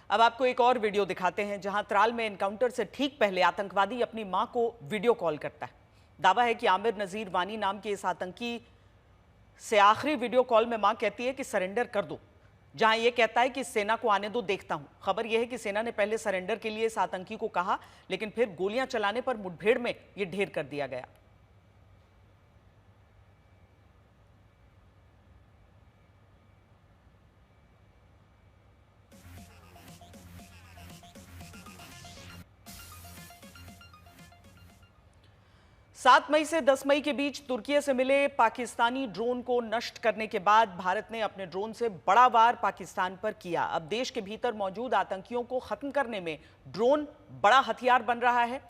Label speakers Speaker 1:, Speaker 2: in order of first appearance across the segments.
Speaker 1: अब आपको एक और वीडियो दिखाते हैं जहां त्राल में एनकाउंटर से ठीक पहले आतंकवादी अपनी मां को वीडियो कॉल करता है। दावा है कि आमिर नजीर वानी नाम के इस आतंकी से आखिरी वीडियो कॉल में मां कहती है कि सरेंडर कर दो, जहां यह कहता है कि सेना को आने दो, देखता हूं। खबर यह है कि सेना ने पहले सरेंडर के लिए इस आतंकी को कहा, लेकिन फिर गोलियां चलाने पर मुठभेड़ में यह ढेर कर दिया गया। 7 मई से 10 मई के बीच तुर्की से मिले पाकिस्तानी ड्रोन को नष्ट करने के बाद भारत ने अपने ड्रोन से बड़ा वार पाकिस्तान पर किया। अब देश के भीतर मौजूद आतंकियों को खत्म करने में ड्रोन बड़ा हथियार बन रहा है।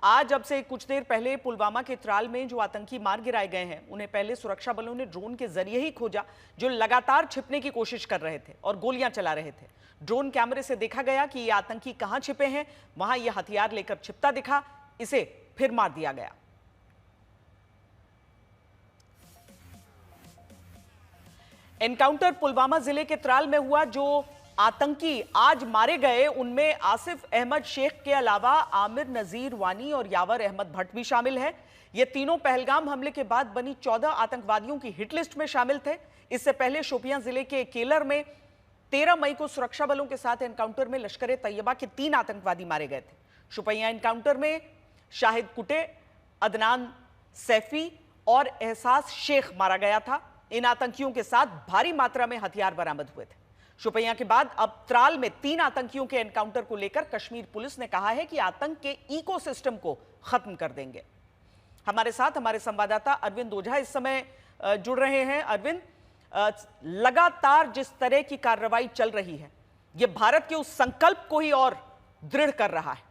Speaker 1: आज अब से कुछ देर पहले पुलवामा के त्राल में जो आतंकी मार गिराए गए हैं, उन्हें पहले सुरक्षा बलों ने ड्रोन के जरिए ही खोजा, जो लगातार छिपने की कोशिश कर रहे थे और गोलियां चला रहे थे। ड्रोन कैमरे से देखा गया कि ये आतंकी कहां छिपे हैं, वहां यह हथियार लेकर छिपता दिखा, इसे फिर मार दिया गया। एनकाउंटर पुलवामा जिले के त्राल में हुआ। जो आतंकी आज मारे गए उनमें आसिफ अहमद शेख के अलावा आमिर नजीर वानी और यावर अहमद भट्ट भी शामिल है। ये तीनों पहलगाम हमले के बाद बनी 14 आतंकवादियों की हिट लिस्ट में शामिल थे। इससे पहले शोपियां जिले के केलर में 13 मई को सुरक्षा बलों के साथ एनकाउंटर में लश्कर तैयबा के 3 आतंकवादी मारे गए थे। शोपियां एनकाउंटर में शाहिद कुटे, अदनान सैफी और एहसास शेख मारा गया था। इन आतंकियों के साथ भारी मात्रा में हथियार बरामद हुए थे। शोपियां के बाद अब त्राल में 3 आतंकियों के एनकाउंटर को लेकर कश्मीर पुलिस ने कहा है कि आतंक के इकोसिस्टम को खत्म कर देंगे। हमारे साथ हमारे संवाददाता अरविंद ओझा इस समय जुड़ रहे हैं। अरविंद, लगातार जिस तरह की कार्रवाई चल रही है, यह भारत के उस संकल्प को ही और दृढ़ कर रहा है।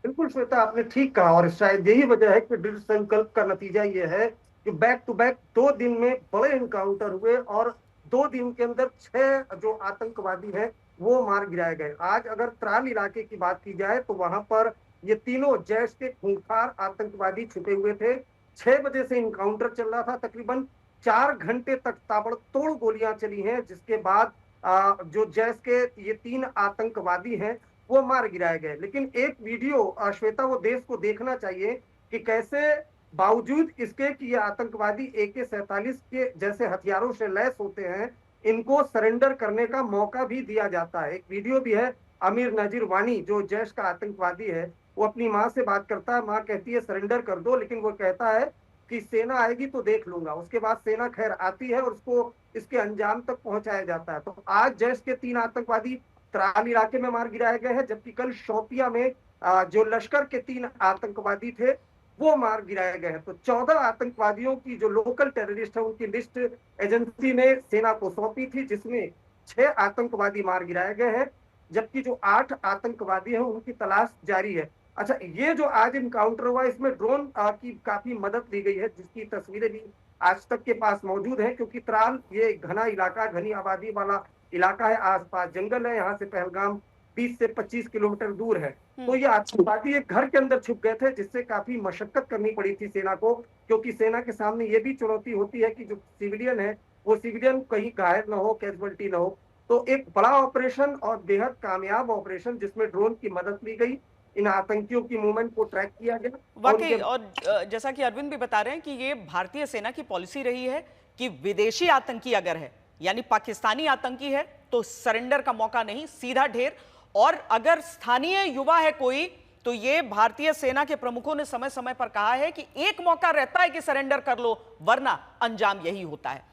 Speaker 2: बिल्कुल श्वेता, आपने ठीक कहा और शायद यही वजह है कि दृढ़ संकल्प का नतीजा यह है कि बैक टू बैक 2 दिन में बड़े एनकाउंटर हुए और 2 दिन के अंदर 6 जो आतंकवादी हैं वो मार गिराए गए। आज अगर त्राल इलाके की बात की जाए तो वहां पर ये तीनों जैश के खूंखार आतंकवादी छुपे हुए थे। 6 बजे से इनकाउंटर चल रहा था, तकरीबन 4 घंटे तक ताबड़तोड़ गोलियां चली हैं, जिसके बाद जो जैश के ये 3 आतंकवादी हैं वो मार गिराए गए। लेकिन एक वीडियो श्वेता, वो देश को देखना चाहिए कि कैसे बावजूद इसके कि ये आतंकवादी AK-47 के जैसे हथियारों से लैस होते हैं, इनको सरेंडर करने का मौका भी दिया जाता है। एक वीडियो भी है, आमिर नजीर वानी जो जैश का आतंकवादी है, वो अपनी माँ से बात करता है। माँ कहती है सरेंडर कर दो, लेकिन वो कहता है कि सेना आएगी तो देख लूंगा। उसके बाद सेना खैर आती है और उसको इसके अंजाम तक पहुंचाया जाता है। तो आज जैश के 3 आतंकवादी त्राल इलाके में मार गिराए गए हैं, जबकि कल शोपियां में जो लश्कर के 3 आतंकवादी थे वो मार गिराए गए हैं। तो 14 आतंकवादियों की जो लोकल टेररिस्ट है उनकी लिस्ट एजेंसी ने सेना को सौंपी थी, जिसमें 6 आतंकवादी मार गिराए गए हैं, जबकि जो 8 आतंकवादी हैं उनकी तलाश जारी है। अच्छा, ये जो आज इनकाउंटर हुआ इसमें ड्रोन की काफी मदद ली गई है, जिसकी तस्वीरें भी आज तक के पास मौजूद है, क्योंकि त्राल ये घना इलाका, घनी आबादी वाला इलाका है, आसपास जंगल है। यहाँ से पहलगाम 20 से 25 किलोमीटर दूर है। तो ये आतंकवादी एक घर के अंदर छुप गए थे, जिससे काफी मशक्कत करनी पड़ी थी सेना को, क्योंकि सेना के सामने ये भी चुनौती होती है कि जो सिविलियन है वो सिविलियन कहीं घायल ना हो, कैजुअल्टी ना हो। तो एक बड़ा ऑपरेशन और बेहद कामयाब ऑपरेशन, जिसमें ड्रोन की मदद ली गई, इन आतंकियों की मूवमेंट को ट्रैक किया गया।
Speaker 1: वाकई, और जैसा कि अरविंद भी बता रहे हैं कि ये भारतीय सेना की पॉलिसी रही है कि विदेशी आतंकी अगर है, यानी पाकिस्तानी आतंकी है, तो सरेंडर का मौका नहीं, सीधा ढेर। और अगर स्थानीय युवा है कोई, तो ये भारतीय सेना के प्रमुखों ने समय समय पर कहा है कि एक मौका रहता है कि सरेंडर कर लो, वरना अंजाम यही होता है।